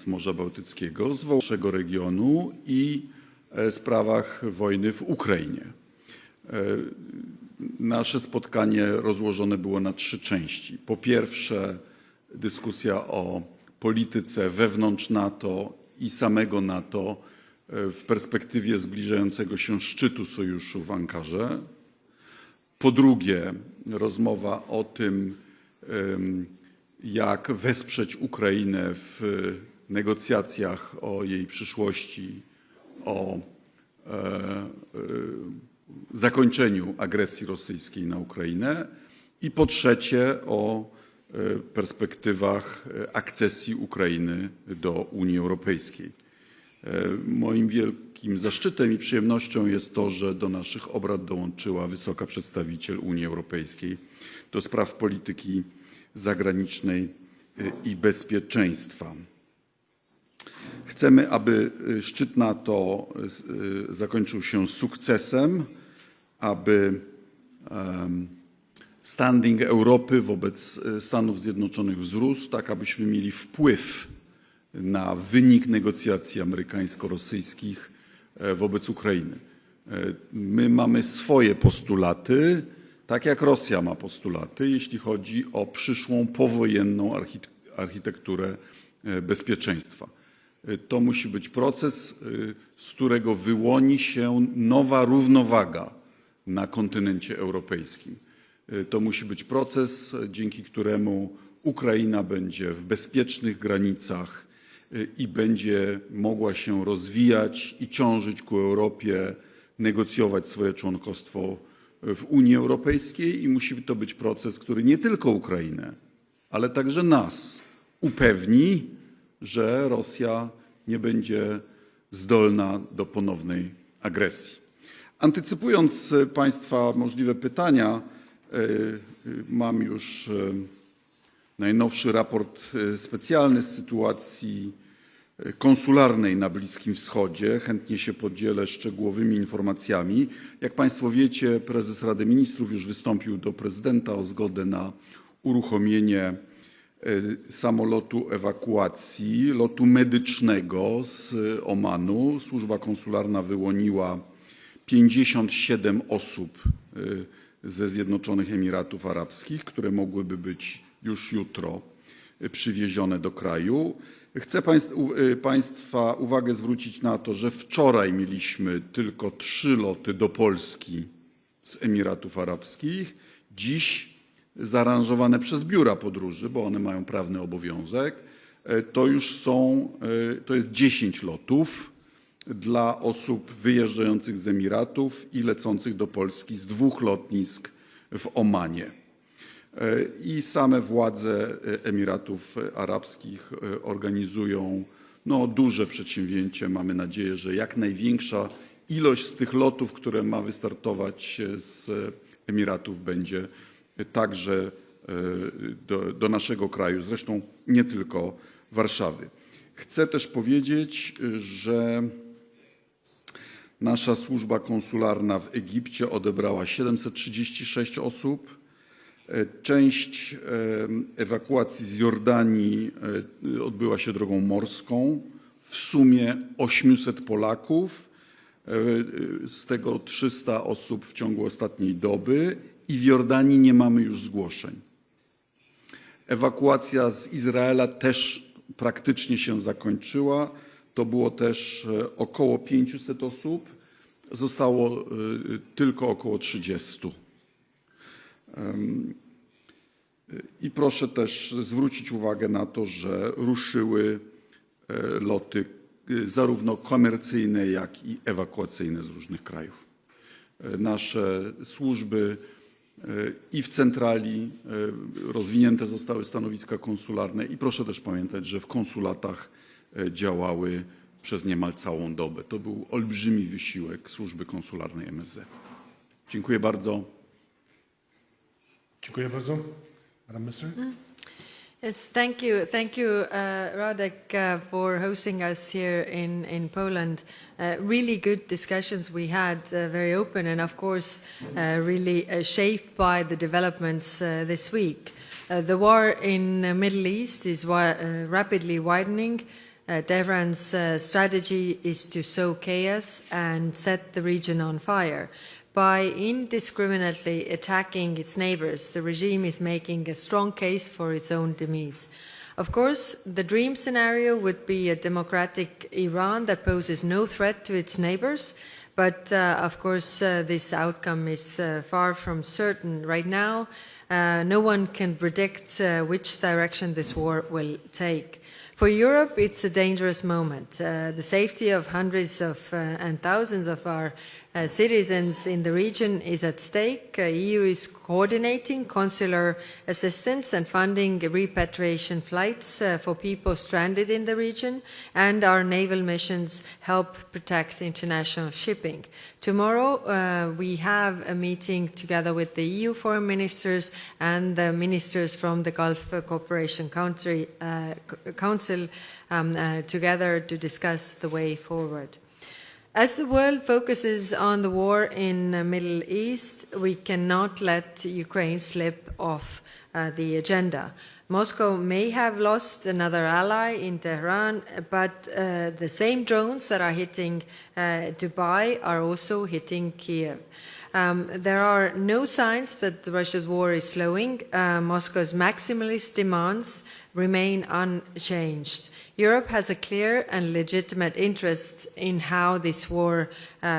z Morza Bałtyckiego, z naszego regionu i sprawach wojny w Ukrainie. Nasze spotkanie rozłożone było na 3 części. Po pierwsze, dyskusja o polityce wewnątrz NATO i samego NATO w perspektywie zbliżającego się szczytu sojuszu w Ankarze. Po drugie, rozmowa o tym, jak wesprzeć Ukrainę w negocjacjach o jej przyszłości, o zakończeniu agresji rosyjskiej na Ukrainę. I po trzecie, o perspektywach akcesji Ukrainy do Unii Europejskiej. Moim wielkim zaszczytem i przyjemnością jest to, że do naszych obrad dołączyła wysoka przedstawiciel Unii Europejskiej do spraw polityki zagranicznej i bezpieczeństwa. Chcemy, aby szczyt NATO zakończył się sukcesem, aby standing Europy wobec Stanów Zjednoczonych wzrósł, tak abyśmy mieli wpływ na wynik negocjacji amerykańsko-rosyjskich wobec Ukrainy. My mamy swoje postulaty, tak jak Rosja ma postulaty, jeśli chodzi o przyszłą powojenną architekturę bezpieczeństwa. To musi być proces, z którego wyłoni się nowa równowaga na kontynencie europejskim. To musi być proces, dzięki któremu Ukraina będzie w bezpiecznych granicach i będzie mogła się rozwijać i ciążyć ku Europie, negocjować swoje członkostwo w Unii Europejskiej i musi to być proces, który nie tylko Ukrainę, ale także nas upewni, że Rosja nie będzie zdolna do ponownej agresji. Antycypując Państwa możliwe pytania, mam już najnowszy raport specjalny z sytuacji konsularnej na Bliskim Wschodzie. Chętnie się podzielę szczegółowymi informacjami. Jak Państwo wiecie, prezes Rady Ministrów już wystąpił do prezydenta o zgodę na uruchomienie samolotu ewakuacji, lotu medycznego z Omanu. Służba konsularna wyłoniła 57 osób ze Zjednoczonych Emiratów Arabskich, które mogłyby być już jutro przywiezione do kraju. Chcę Państwa uwagę zwrócić na to, że wczoraj mieliśmy tylko 3 loty do Polski z Emiratów Arabskich. Dziś zaaranżowane przez biura podróży, bo one mają prawny obowiązek, to jest 10 lotów dla osób wyjeżdżających z Emiratów i lecących do Polski z 2 lotnisk w Omanie. I same władze Emiratów Arabskich organizują duże przedsięwzięcie. Mamy nadzieję, że jak największa ilość z tych lotów, które ma wystartować z Emiratów, będzie także do naszego kraju, zresztą nie tylko Warszawy. Chcę też powiedzieć, że nasza służba konsularna w Egipcie odebrała 736 osób. Część ewakuacji z Jordanii odbyła się drogą morską. W sumie 800 Polaków, z tego 300 osób w ciągu ostatniej doby i w Jordanii nie mamy już zgłoszeń. Ewakuacja z Izraela też praktycznie się zakończyła. To było też około 500 osób. Zostało tylko około 30. I proszę też zwrócić uwagę na to, że ruszyły loty zarówno komercyjne, jak i ewakuacyjne z różnych krajów. Nasze służby i w centrali rozwinięte zostały stanowiska konsularne i proszę też pamiętać, że w konsulatach działały przez niemal całą dobę. To był olbrzymi wysiłek służby konsularnej MSZ. Dziękuję bardzo. Dziękuję bardzo. Madam Minister. Yes, thank you. Thank you, Radek, for hosting us here in Poland. Really good discussions we had, very open and of course really shaped by the developments this week. The war in the Middle East is rapidly widening. Tehran's strategy is to sow chaos and set the region on fire. By indiscriminately attacking its neighbors, the regime is making a strong case for its own demise. Of course, the dream scenario would be a democratic Iran that poses no threat to its neighbors, but of course this outcome is far from certain right now. No one can predict which direction this war will take. For Europe, it's a dangerous moment. The safety of hundreds of and thousands of our citizens in the region is at stake. EU is coordinating consular assistance and funding repatriation flights for people stranded in the region, and our naval missions help protect international shipping. Tomorrow we have a meeting together with the EU foreign ministers and the ministers from the Gulf Cooperation Council together to discuss the way forward. As the world focuses on the war in the Middle East, we cannot let Ukraine slip off the agenda. Moscow may have lost another ally in Tehran, but the same drones that are hitting Dubai are also hitting Kiev. There are no signs that Russia's war is slowing. Moscow's maximalist demands remain unchanged. Europe has a clear and legitimate interest in how this war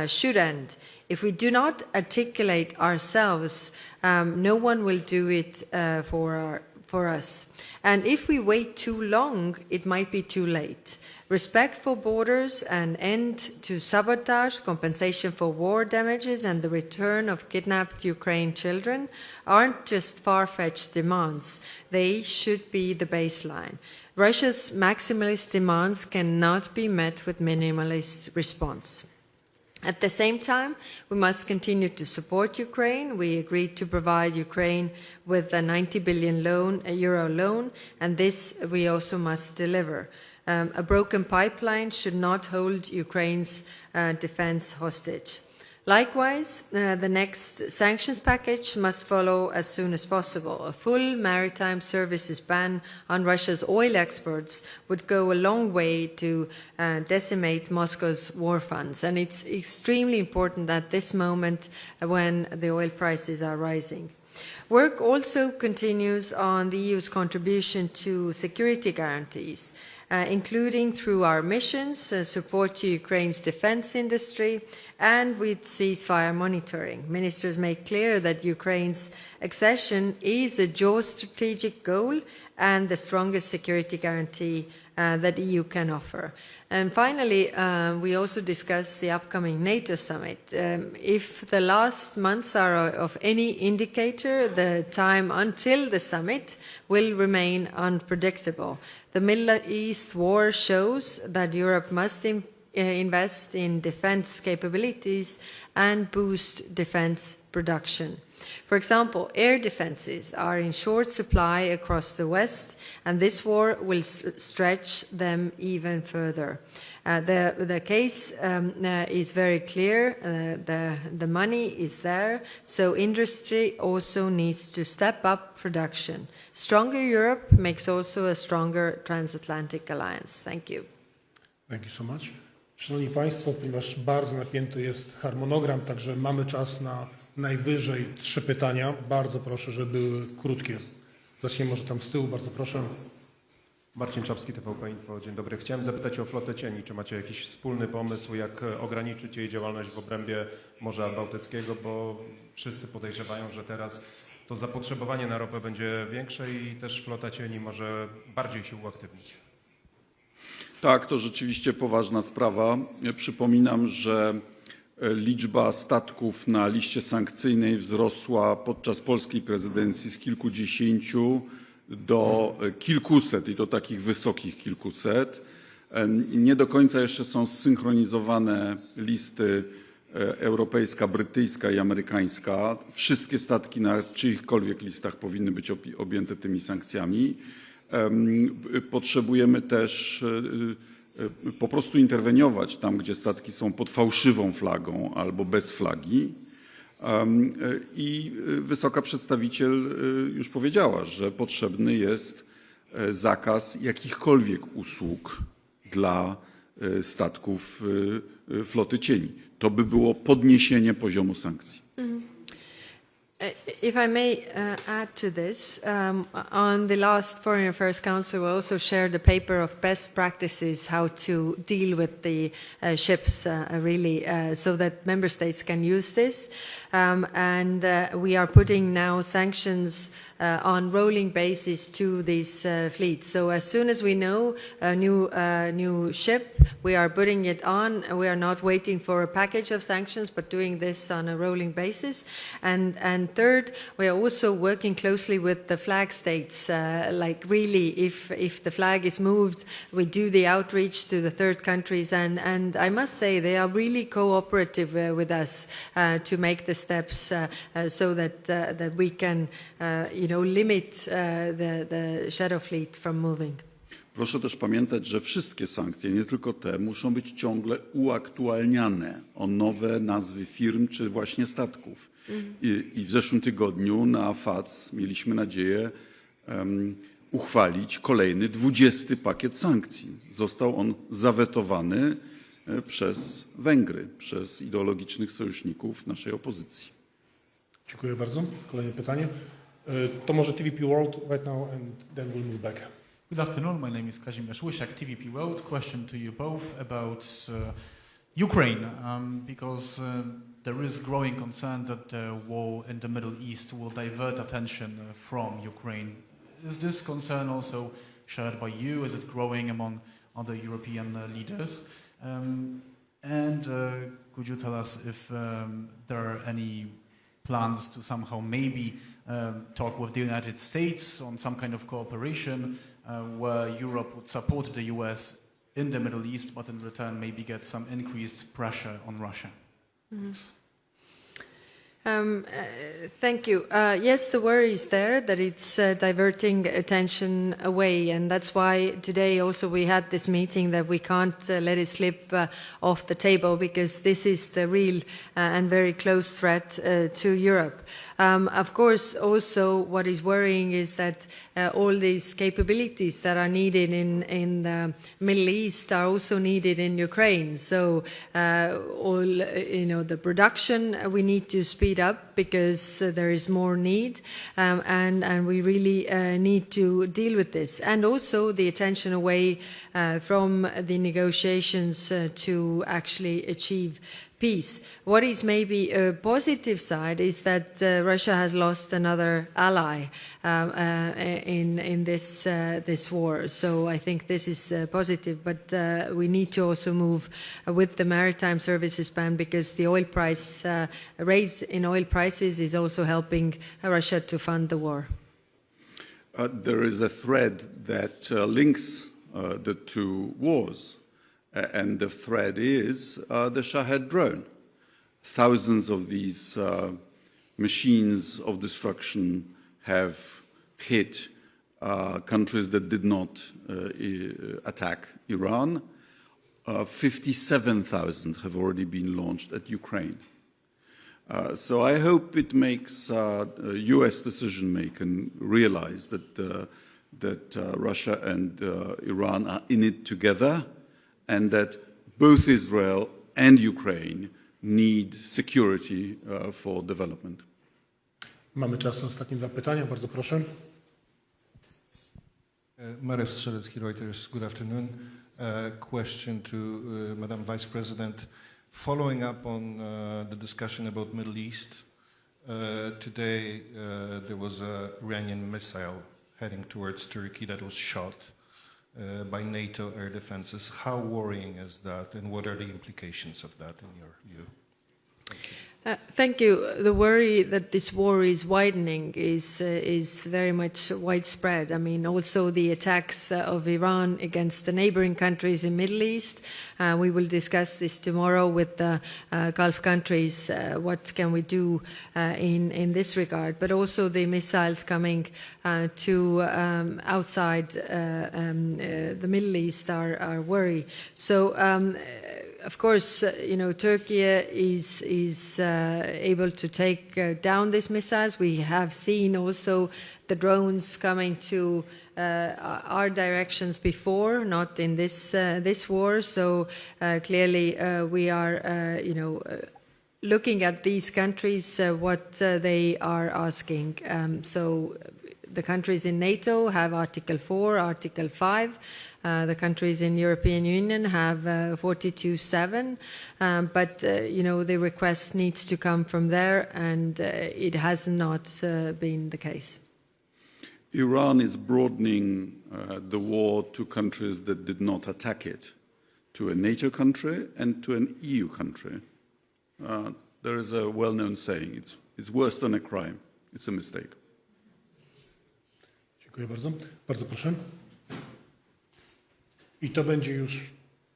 should end. If we do not articulate ourselves, no one will do it for us. And if we wait too long, it might be too late. Respect for borders, an end to sabotage, compensation for war damages, and the return of kidnapped Ukraine children aren't just far-fetched demands. They should be the baseline. Russia's maximalist demands cannot be met with minimalist response. At the same time, we must continue to support Ukraine. We agreed to provide Ukraine with a 90 billion euro loan, and this we also must deliver. A broken pipeline should not hold Ukraine's defense hostage. Likewise, the next sanctions package must follow as soon as possible. A full maritime services ban on Russia's oil exports would go a long way to decimate Moscow's war funds. And it's extremely important at this moment when the oil prices are rising. Work also continues on the EU's contribution to security guarantees, including through our missions, support to Ukraine's defense industry, and with ceasefire monitoring. Ministers made clear that Ukraine's accession is a geostrategic goal and the strongest security guarantee that the EU can offer. And finally, we also discussed the upcoming NATO summit. If the last months are of any indicator, the time until the summit will remain unpredictable. The Middle East war shows that Europe must invest in defense capabilities and boost defense production. For example, air defenses are in short supply across the West, and this war will stretch them even further. The case is very clear. The money is there, so industry also needs to step up production. Stronger Europe makes also a stronger transatlantic alliance. Thank you. Thank you so much. Szanowni Państwo, ponieważ bardzo napięty jest harmonogram, także mamy czas na najwyżej 3 pytania. Bardzo proszę, żeby były krótkie. Zacznijmy może tam z tyłu, bardzo proszę. Marcin Czapski, TVP Info. Dzień dobry. Chciałem zapytać o flotę cieni. Czy macie jakiś wspólny pomysł, jak ograniczyć jej działalność w obrębie Morza Bałtyckiego, bo wszyscy podejrzewają, że teraz to zapotrzebowanie na ropę będzie większe i też flota cieni może bardziej się uaktywnić. Tak, to rzeczywiście poważna sprawa. Przypominam, że liczba statków na liście sankcyjnej wzrosła podczas polskiej prezydencji z kilkudziesięciu do kilkuset i to takich wysokich kilkuset. Nie do końca jeszcze są zsynchronizowane listy europejska, brytyjska i amerykańska. Wszystkie statki na czyichkolwiek listach powinny być objęte tymi sankcjami. Potrzebujemy też po prostu interweniować tam, gdzie statki są pod fałszywą flagą albo bez flagi. I wysoka przedstawiciel już powiedziała, że potrzebny jest zakaz jakichkolwiek usług dla statków floty cieni. To by było podniesienie poziomu sankcji. If I may add to this, on the last Foreign Affairs Council, we also shared a paper of best practices how to deal with the ships, really, so that member states can use this. And we are putting now sanctions on rolling basis to these fleets. So as soon as we know a new ship, we are putting it on. We are not waiting for a package of sanctions, but doing this on a rolling basis. And third, we are also working closely with the flag states. Like really, if the flag is moved, we do the outreach to the third countries. And I must say, they are really cooperative with us to make the steps so that we can, limit the shadow fleet from moving. Proszę też pamiętać, że wszystkie sankcje, nie tylko te, muszą być ciągle uaktualniane o nowe nazwy firm czy właśnie statków. I w zeszłym tygodniu na FAC mieliśmy nadzieję uchwalić kolejny 20. pakiet sankcji. Został on zawetowany przez Węgry, przez ideologicznych sojuszników naszej opozycji. Dziękuję bardzo. Kolejne pytanie. To może TVP World right now and then we'll move back. Good afternoon, my name is Kazimierz Łysiak, TVP World. Question to you both about Ukraine, because there is growing concern that the war in the Middle East will divert attention from Ukraine. Is this concern also shared by you? Is it growing among other European leaders? And could you tell us if there are any plans to somehow maybe talk with the United States on some kind of cooperation where Europe would support the US in the Middle East, but in return maybe get some increased pressure on Russia? Thank you. Yes, the worry is there that it's diverting attention away, and that's why today also we had this meeting that we can't let it slip off the table, because this is the real and very close threat to Europe. Of course, also what is worrying is that all these capabilities that are needed in the Middle East are also needed in Ukraine. So all the production we need to speed up because there is more need, and we really need to deal with this. And also the attention away from the negotiations to actually achieve peace. What is maybe a positive side is that Russia has lost another ally in this war. So I think this is positive, but we need to also move with the maritime services ban, because the oil price raise in oil prices is also helping Russia to fund the war. There is a thread that links the two wars. And the thread is the Shahed drone. Thousands of these machines of destruction have hit countries that did not attack Iran. 57,000 have already been launched at Ukraine. So I hope it makes US decision-making realize that Russia and Iran are in it together, and that both Israel and Ukraine need security for development. Mamy czas na ostatnie dwa pytania, bardzo proszę. Marek Strzelecki, Reuters, good afternoon. Question to Madam Vice President. Following up on the discussion about Middle East, today there was an Iranian missile heading towards Turkey that was shot by NATO air defenses. How worrying is that, and what are the implications of that in your view? Thank you. Thank you. The worry that this war is widening is very much widespread. I mean, also the attacks of Iran against the neighboring countries in Middle East. We will discuss this tomorrow with the Gulf countries. What can we do in this regard? But also the missiles coming to outside the Middle East are worry. So. Of course, Turkey is able to take down these missiles. We have seen also the drones coming to our directions before, not in this war. So clearly we are, looking at these countries, what they are asking. So the countries in NATO have Article 4, Article 5. The countries in European Union have 42.7, but the request needs to come from there, and it has not been the case. Iran is broadening the war to countries that did not attack it, to a NATO country and to an EU country. There is a well-known saying, it's worse than a crime, it's a mistake. Dziękuję bardzo. Bardzo proszę. I to będzie już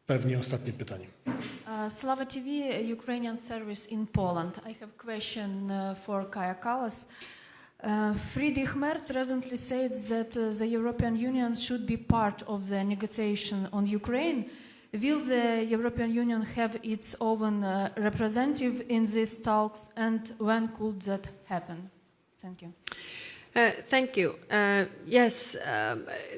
pewnie ostatnie pytanie. Slava TV, Ukrainian service in Poland. I have a question for Kaja Kallas. Friedrich Merz recently said that the European Union should be part of the negotiation on Ukraine. Will the European Union have its own representative in these talks, and when could that happen? Thank you. Thank you. Yes,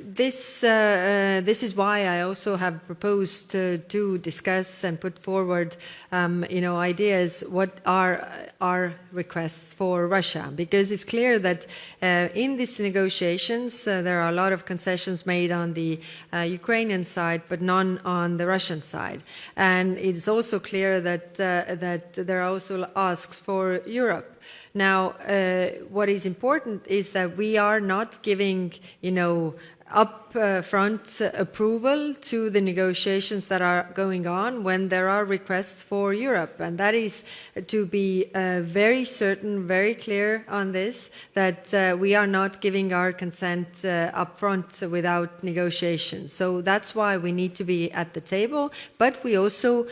this is why I also have proposed to discuss and put forward, ideas. What are our requests for Russia? Because it's clear that in these negotiations there are a lot of concessions made on the Ukrainian side, but none on the Russian side. And it's also clear that there are also asks for Europe. Now, what is important is that we are not giving, upfront approval to the negotiations that are going on when there are requests for Europe. And that is to be very certain, very clear on this, that we are not giving our consent upfront without negotiation. So that's why we need to be at the table. But we also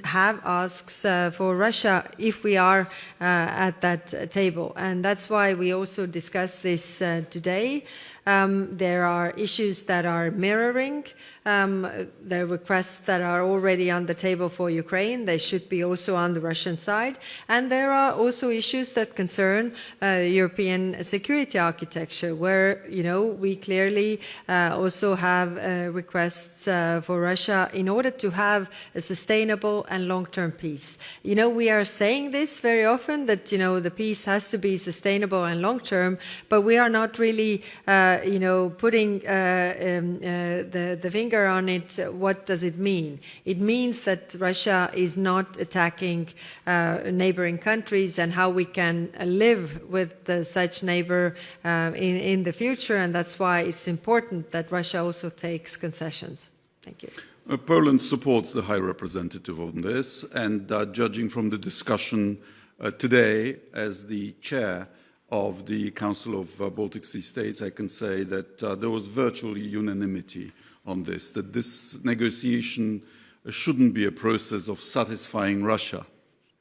have asks for Russia if we are at that table. And that's why we also discuss this today. There are issues that are mirroring. There are requests that are already on the table for Ukraine. They should be also on the Russian side. And there are also issues that concern European security architecture, where, we clearly also have requests for Russia in order to have a sustainable and long-term peace. We are saying this very often, that, the peace has to be sustainable and long-term, but we are not really putting the finger on it. What does it mean? It means that Russia is not attacking neighboring countries, and how we can live with such neighbor in the future, and that's why it's important that Russia also takes concessions. Thank you. Poland supports the High Representative on this, and judging from the discussion today, as the chair of the Council of Baltic Sea States, I can say that there was virtually unanimity on this, that this negotiation shouldn't be a process of satisfying Russia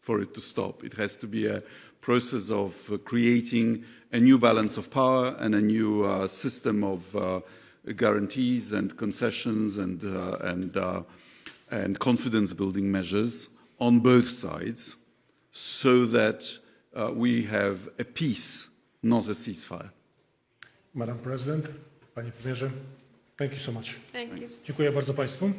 for it to stop. It has to be a process of creating a new balance of power and a new system of guarantees and concessions and confidence-building measures on both sides, so that we have a peace, not a ceasefire. Madam President, Panie Premierze, thank you so much. Thank you. Dziękuję bardzo Państwu.